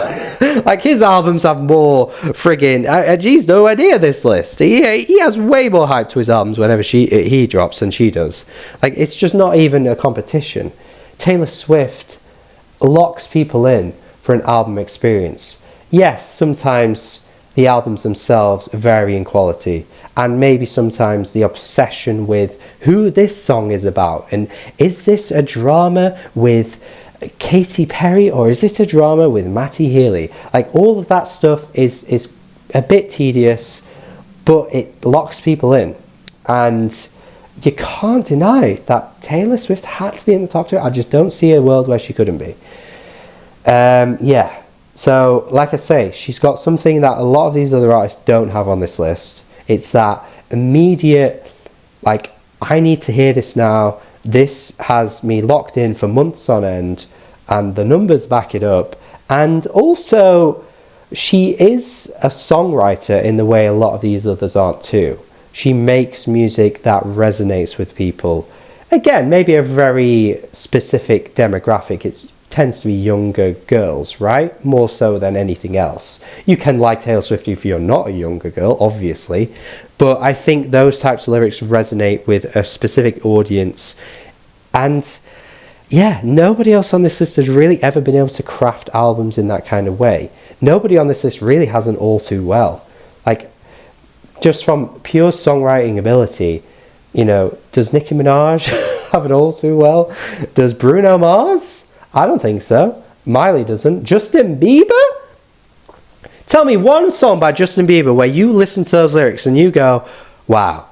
Like, his albums have more friggin'... he's nowhere near this list. He has way more hype to his albums whenever he drops than she does. Like, it's just not even a competition. Taylor Swift locks people in for an album experience. Yes, sometimes the albums themselves vary in quality, and maybe sometimes the obsession with who this song is about, and is this a drama with Katy Perry or is this a drama with Matty Healy? Like, all of that stuff is a bit tedious, but it locks people in, and you can't deny that Taylor Swift had to be in the top 2. I just don't see a world where she couldn't be. So, like I say, she's got something that a lot of these other artists don't have on this list. It's that immediate, like, I need to hear this now. This has me locked in for months on end, and the numbers back it up. And also, she is a songwriter in the way a lot of these others aren't too. She makes music that resonates with people. Again, maybe a very specific demographic. It tends to be younger girls, right? More so than anything else. You can like Taylor Swift if you're not a younger girl, obviously. But I think those types of lyrics resonate with a specific audience. And yeah, nobody else on this list has really ever been able to craft albums in that kind of way. Nobody on this list really has an all too well. Like, just from pure songwriting ability, you know, does Nicki Minaj have an all too well? Does Bruno Mars? I don't think so. Miley doesn't. Justin Bieber? Tell me one song by Justin Bieber where you listen to those lyrics and you go, wow,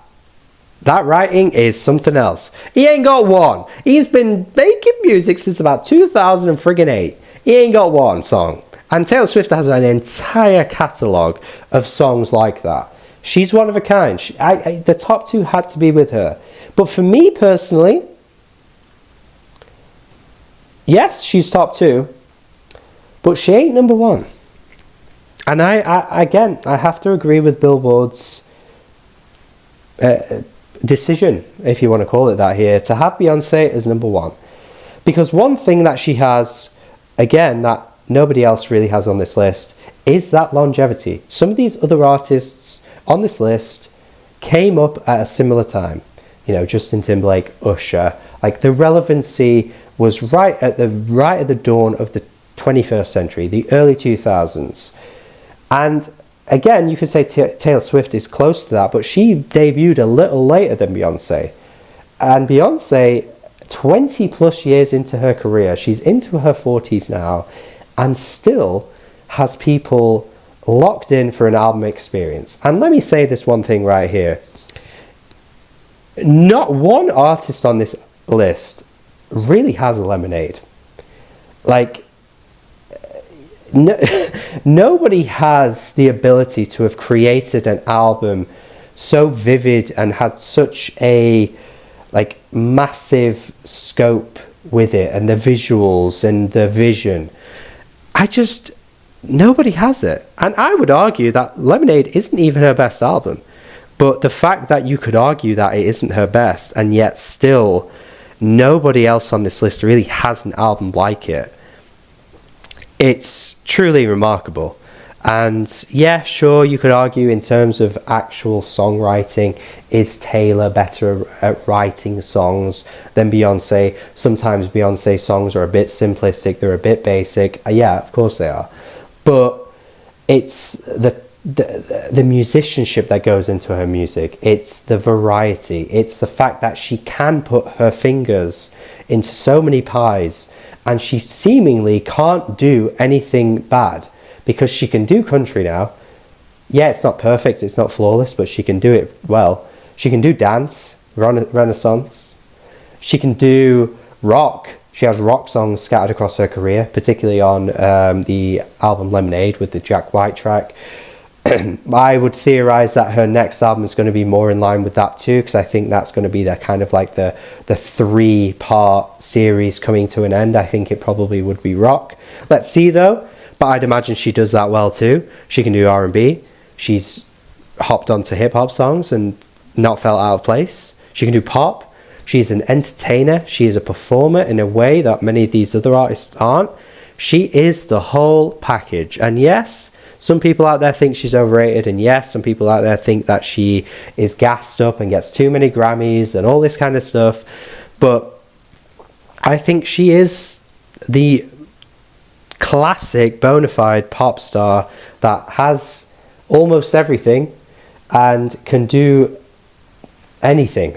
that writing is something else. He ain't got one. He's been making music since about 2008. He ain't got one song. And Taylor Swift has an entire catalogue of songs like that. She's one of a kind. The top 2 had to be with her. But for me personally, yes, she's top 2, but she ain't number 1. And I have to agree with Billboard's decision, if you want to call it that here, to have Beyonce as number 1. Because one thing that she has, again, that nobody else really has on this list, is that longevity. Some of these other artists on this list came up at a similar time. You know, Justin Timberlake, Usher. Like, the relevancy was right at the dawn of the 21st century, the early 2000s. And again, you could say Taylor Swift is close to that, but she debuted a little later than Beyonce. And Beyonce, 20 plus years into her career, she's into her 40s now, and still has people locked in for an album experience. And let me say this one thing right here. Not one artist on this list really has a Lemonade. Like, nobody has the ability to have created an album so vivid and had such a, like, massive scope with it, and the visuals and the vision. Nobody has it. And I would argue that Lemonade isn't even her best album. But the fact that you could argue that it isn't her best, and yet still nobody else on this list really has an album like it, it's truly remarkable. And yeah, sure, you could argue in terms of actual songwriting, is Taylor better at writing songs than Beyonce? Sometimes Beyonce songs are a bit simplistic, they're a bit basic. Yeah, of course they are. But it's the musicianship that goes into her music. It's the variety. It's the fact that she can put her fingers into so many pies, and she seemingly can't do anything bad, because she can do country now. Yeah, it's not perfect, it's not flawless, but she can do it well. She can do dance, Renaissance. She can do rock. She has rock songs scattered across her career, particularly on the album Lemonade with the Jack White track. I would theorize that her next album is going to be more in line with that too, because I think that's going to be the kind of like the 3-part series coming to an end. I think it probably would be rock. Let's see though, but I'd imagine she does that well too. She can do R&B. She's hopped onto hip-hop songs and not felt out of place. She can do pop. She's an entertainer. She is a performer in a way that many of these other artists aren't. She is the whole package. And yes, some people out there think she's overrated, and yes, some people out there think that she is gassed up and gets too many Grammys and all this kind of stuff, but I think she is the classic bona fide pop star that has almost everything and can do anything.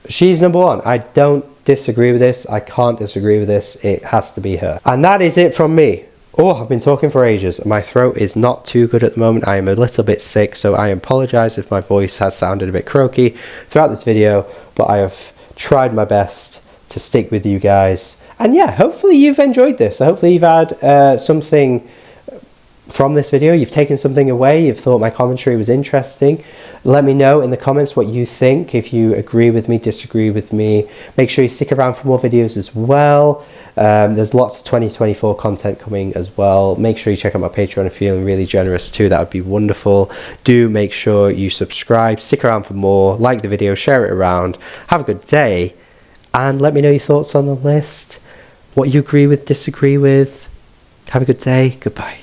She's number one. I don't disagree with this. I can't disagree with this. It has to be her. And that is it from me. Oh, I've been talking for ages. My throat is not too good at the moment. I am a little bit sick, so I apologize if my voice has sounded a bit croaky throughout this video, but I have tried my best to stick with you guys. And yeah, hopefully you've enjoyed this. Hopefully you've had something from this video. You've taken something away. You've thought my commentary was interesting. Let me know in the comments what you think. If you agree with me, disagree with me. Make sure you stick around for more videos as well. There's lots of 2024 content coming as well. Make sure you check out my Patreon if you're feeling really generous too. That would be wonderful. Do make sure you subscribe. Stick around for more. Like the video. Share it around. Have a good day. And let me know your thoughts on the list. What you agree with, disagree with. Have a good day. Goodbye.